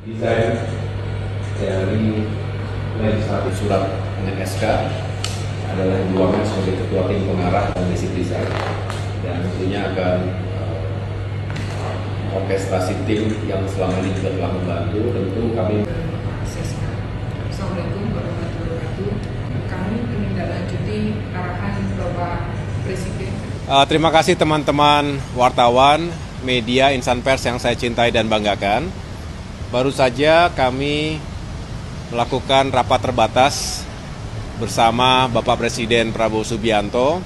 Desain dari legislatif surat dengan SK adalah Ibu sebagai Ketua Tim Pengarah dan Basic Design, dan tentunya akan orkestrasi tim yang selama ini juga telah membantu. Tentu kami Assalamualaikum warahmatullahi wabarakatuh. Kami menindaklanjuti arahan Bapak Presiden. Terima kasih teman-teman wartawan, media, insan pers yang saya cintai dan banggakan. Baru saja kami melakukan rapat terbatas bersama Bapak Presiden Prabowo Subianto,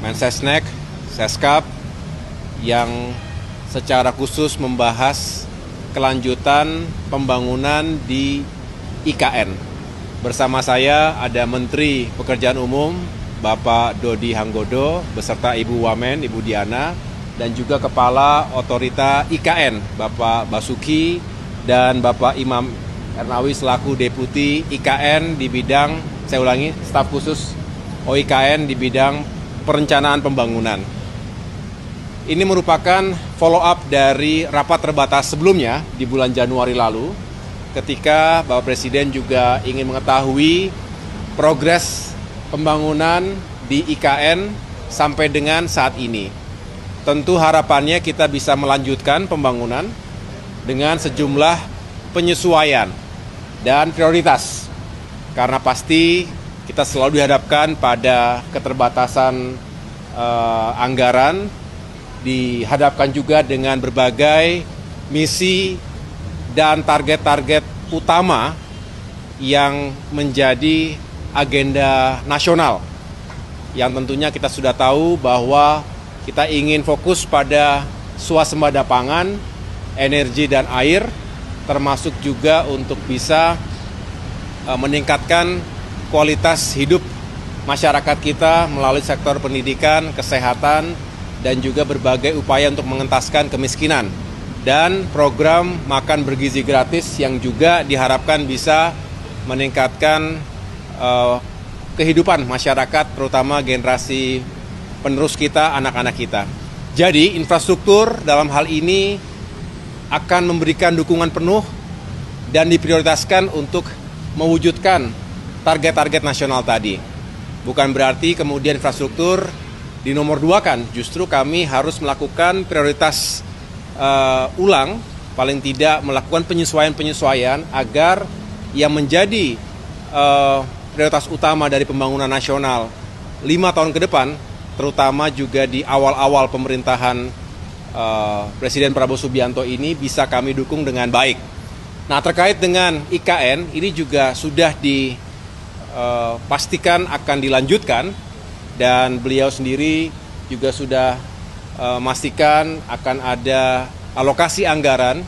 Mensesnek, Seskap, yang secara khusus membahas kelanjutan pembangunan di IKN. Bersama saya ada Menteri Pekerjaan Umum, Bapak Dodi Hanggodo, beserta Ibu Wamen, Ibu Diana, dan juga Kepala Otorita IKN, Bapak Basuki, dan Bapak Imam Ernawi selaku Deputi IKN di bidang, saya ulangi, staf khusus OIKN di bidang perencanaan pembangunan. Ini merupakan follow up dari rapat terbatas sebelumnya di bulan Januari lalu, ketika Bapak Presiden juga ingin mengetahui progres pembangunan di IKN sampai dengan saat ini. Tentu harapannya kita bisa melanjutkan pembangunan dengan sejumlah penyesuaian dan prioritas. Karena pasti kita selalu dihadapkan pada keterbatasan anggaran, dihadapkan juga dengan berbagai misi dan target-target utama yang menjadi agenda nasional. Yang tentunya kita sudah tahu bahwa kita ingin fokus pada swasembada pangan, energi dan air, termasuk juga untuk bisa meningkatkan kualitas hidup masyarakat kita melalui sektor pendidikan, kesehatan, dan juga berbagai upaya untuk mengentaskan kemiskinan. Dan program makan bergizi gratis yang juga diharapkan bisa meningkatkan kehidupan masyarakat, terutama generasi penerus kita, anak-anak kita. Jadi infrastruktur dalam hal ini akan memberikan dukungan penuh dan diprioritaskan untuk mewujudkan target-target nasional tadi. Bukan berarti kemudian infrastruktur dinomor dua kan, justru kami harus melakukan prioritas ulang, paling tidak melakukan penyesuaian-penyesuaian agar yang menjadi prioritas utama dari pembangunan nasional 5 tahun ke depan, terutama juga di awal-awal pemerintahan Presiden Prabowo Subianto ini bisa kami dukung dengan baik. Nah, terkait dengan IKN, ini juga sudah dipastikan akan dilanjutkan, dan beliau sendiri juga sudah memastikan akan ada alokasi anggaran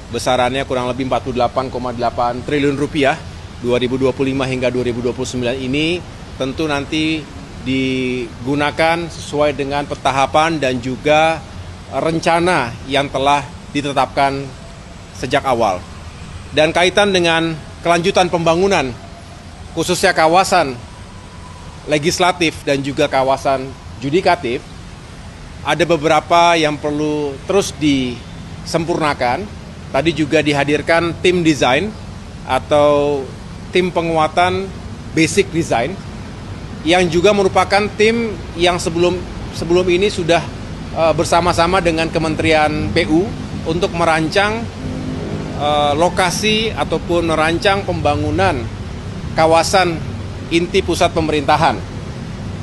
besarannya kurang lebih 48,8 triliun rupiah 2025 hingga 2029 ini, tentu nanti digunakan sesuai dengan petahapan dan juga rencana yang telah ditetapkan sejak awal. Dan kaitan dengan kelanjutan pembangunan, khususnya kawasan legislatif dan juga kawasan judikatif, ada beberapa yang perlu terus disempurnakan. Tadi juga dihadirkan tim desain atau tim penguatan basic design, yang juga merupakan tim yang sebelum ini sudah bersama-sama dengan Kementerian PU untuk merancang lokasi ataupun merancang pembangunan kawasan inti pusat pemerintahan.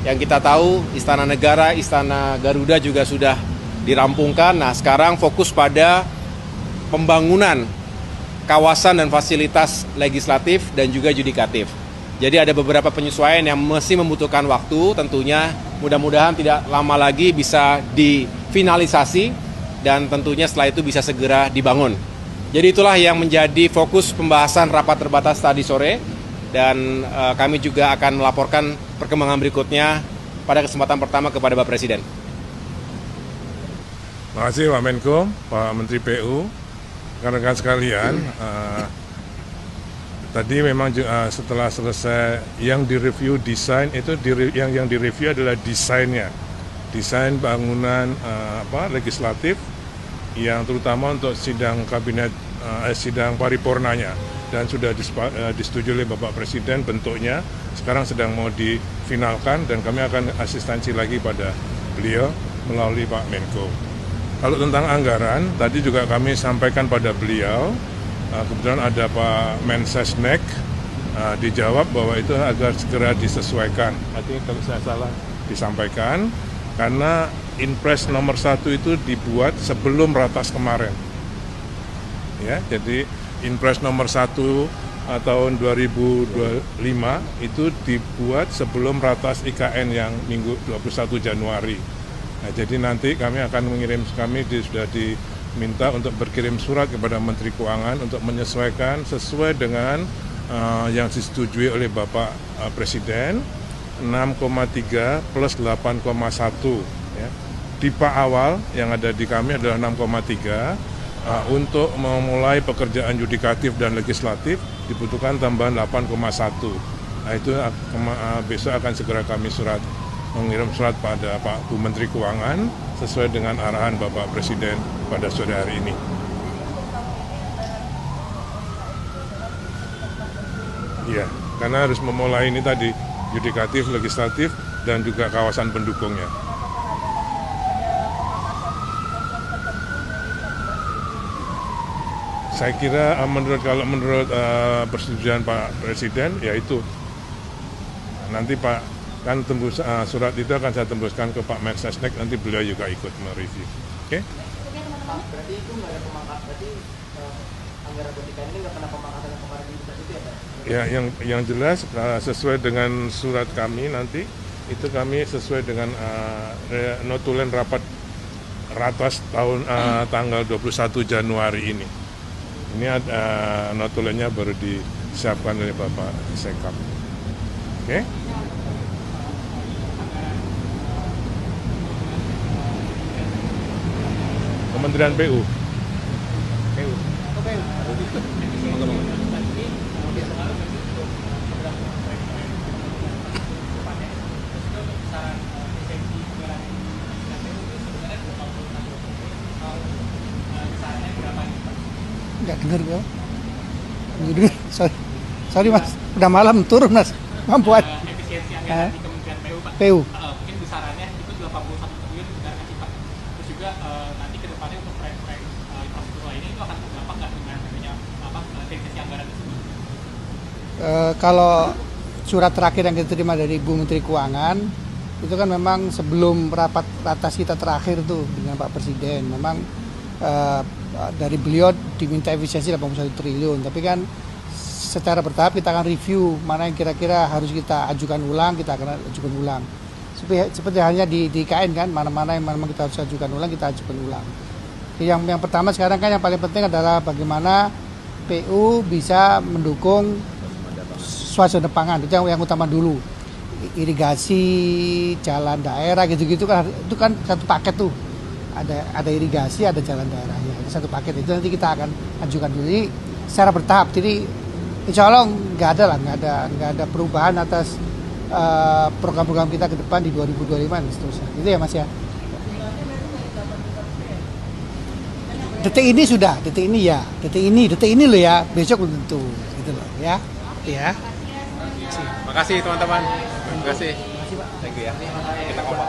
Yang kita tahu Istana Negara, Istana Garuda juga sudah dirampungkan. Nah, sekarang fokus pada pembangunan kawasan dan fasilitas legislatif dan juga judikatif. Jadi ada beberapa penyesuaian yang masih membutuhkan waktu, tentunya mudah-mudahan tidak lama lagi bisa difinalisasi dan tentunya setelah itu bisa segera dibangun. Jadi itulah yang menjadi fokus pembahasan rapat terbatas tadi sore, dan kami juga akan melaporkan perkembangan berikutnya pada kesempatan pertama kepada Bapak Presiden. Terima kasih Pak Menko, Pak Menteri PU, rekan-rekan sekalian. Tadi memang setelah selesai yang direview desain itu yang direview adalah desainnya, desain bangunan legislatif yang terutama untuk sidang kabinet sidang paripurnanya dan sudah disetujui oleh Bapak Presiden bentuknya. Sekarang sedang mau difinalkan dan kami akan asistensi lagi pada beliau melalui Pak Menko. Kalau tentang anggaran, tadi juga kami sampaikan pada beliau, kebetulan ada Pak Mensesnek, dijawab bahwa itu agar segera disesuaikan. Artinya kalau saya salah disampaikan, karena Inpres nomor 1 itu dibuat sebelum ratas kemarin. Ya, jadi Inpres nomor 1 tahun 2025 itu dibuat sebelum ratas IKN yang minggu 21 Januari. Nah, jadi nanti kami akan sudah diminta untuk berkirim surat kepada Menteri Keuangan untuk menyesuaikan sesuai dengan yang disetujui oleh Bapak Presiden 6,3 plus 8,1 ya. Tipe awal yang ada di kami adalah 6,3. Untuk memulai pekerjaan yudikatif dan legislatif dibutuhkan tambahan 8,1. Nah, itu besok akan segera kami mengirim surat pada Pak Bu Menteri Keuangan sesuai dengan arahan Bapak Presiden pada sore hari ini. Iya, karena harus memulai ini tadi yudikatif, legislatif, dan juga kawasan pendukungnya. Saya kira menurut persetujuan Pak Presiden, yaitu nanti Pak kan tembus surat itu akan saya tembuskan ke Pak Mensesnek, nanti beliau juga ikut mereview. Oke? Berarti itu nggak ada pemangkat, berarti anggaran pendidikan ini nggak kena pemangkatan yang kemarin itu ya Pak? Ya, yang jelas sesuai dengan surat kami nanti itu kami sesuai dengan notulen ratas tanggal 21 Januari ini. Ini notulennya baru disiapkan oleh Bapak Sekap. Oke? Kementerian PU. Nggak dengar ya. Sorry mas, udah malam turun mas. Mampuan. Efisiensi anggaran di Kementerian PU Pak. PU. Mungkin besarannya itu 81 triliun sekarang sih Pak. Terus juga nanti ke depannya untuk proyek-proyek infrastruktur lainnya itu akan berdampak nggak dengan adanya efisiensi anggaran tersebut? Kalau surat terakhir yang kita terima dari Ibu Menteri Keuangan itu kan memang sebelum rapat ratas kita terakhir tuh dengan Pak Presiden, memang dari beliau diminta efisiensi 81 triliun, tapi kan secara bertahap kita akan review mana yang kira-kira harus kita ajukan ulang, kita akan ajukan ulang. Seperti halnya di IKN kan, mana-mana yang memang kita harus ajukan ulang, kita ajukan ulang. Yang pertama sekarang kan yang paling penting adalah bagaimana PU bisa mendukung swasembada pangan, itu yang utama dulu. Irigasi, jalan daerah gitu-gitu kan, itu kan satu paket tuh. Ada irigasi, ada jalan daerahnya, satu paket itu nanti kita akan ajukan dulu. Jadi secara bertahap, jadi insya Allah nggak ada perubahan atas program-program kita ke depan di 2025 dan seterusnya. Itu ya Mas ya. Detik ini sudah, detik ini loh ya, besok belum tentu, gitu loh ya. Makasih teman-teman. Terima kasih. Thank you ya. Kita kompak.